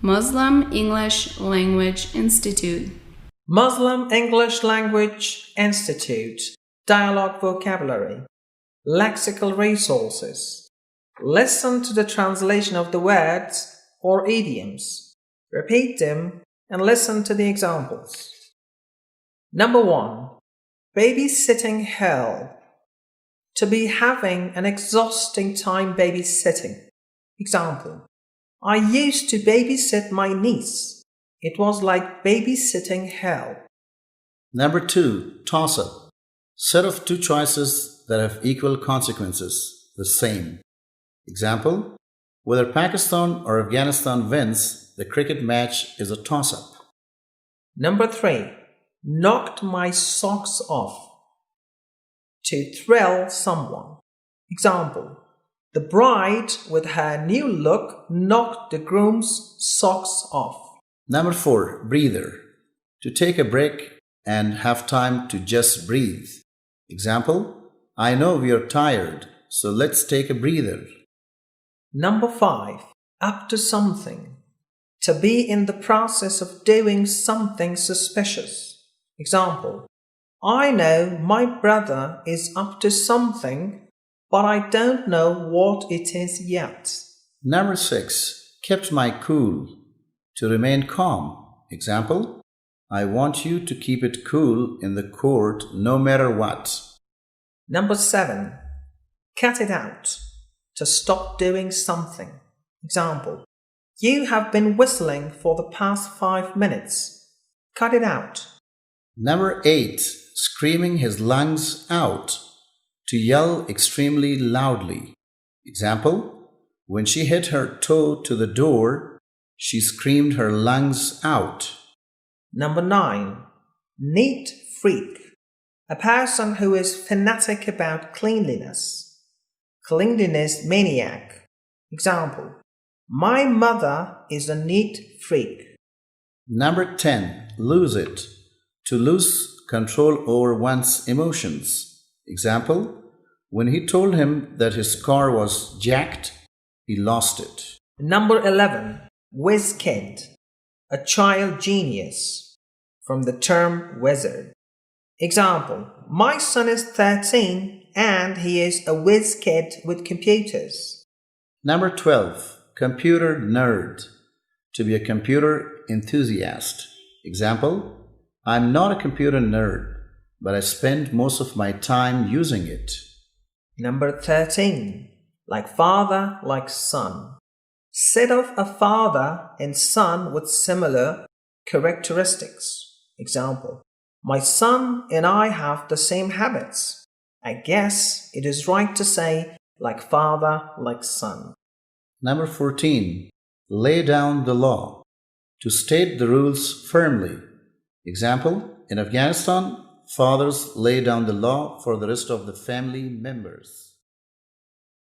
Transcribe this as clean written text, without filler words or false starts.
Muslim English Language Institute. Muslim English Language Institute. Dialogue vocabulary. Lexical resources. Listen to the translation of the words or idioms. Repeat them and listen to the examples. Number 1. Babysitting hell. To be having an exhausting time babysitting. Example: I used to babysit my niece. It was like babysitting hell. Number 2. Toss-up. Set of two choices that have equal consequences, the same. Example: whether Pakistan or Afghanistan wins, the cricket match is a toss-up. Number 3. Knocked my socks off. To thrill someone. Example: the bride with her new look knocked the groom's socks off. Number 4. Breather. To take a break and have time to just breathe. Example: I know we are tired, so let's take a breather. Number 5. Up to something. To be in the process of doing something suspicious. Example: I know my brother is up to something, but I don't know what it is yet. Number 6. Kept my cool. To remain calm. Example: I want you to keep it cool in the court no matter what. Number 7. Cut it out. To stop doing something. Example: you have been whistling for the past 5 minutes. Cut it out. Number 8. Screaming his lungs out. To yell extremely loudly. Example: when she hit her toe to the door, she screamed her lungs out. Number 9. Neat freak. A person who is fanatic about cleanliness. Cleanliness maniac. Example: my mother is a neat freak. Number 10. Lose it. To lose control over one's emotions. Example: when he told him that his car was jacked, he lost it. Number 11. Whiz kid. A child genius. From the term wizard. Example: my son is 13 and he is a whiz kid with computers. Number 12. Computer nerd. To be a computer enthusiast. Example: I'm not a computer nerd, but I spend most of my time using it. Number 13. Like father, like son. Set of a father and son with similar characteristics. Example: my son and I have the same habits. I guess it is right to say like father, like son. Number 14. Lay down the law. To state the rules firmly. Example: in Afghanistan, fathers lay down the law for the rest of the family members.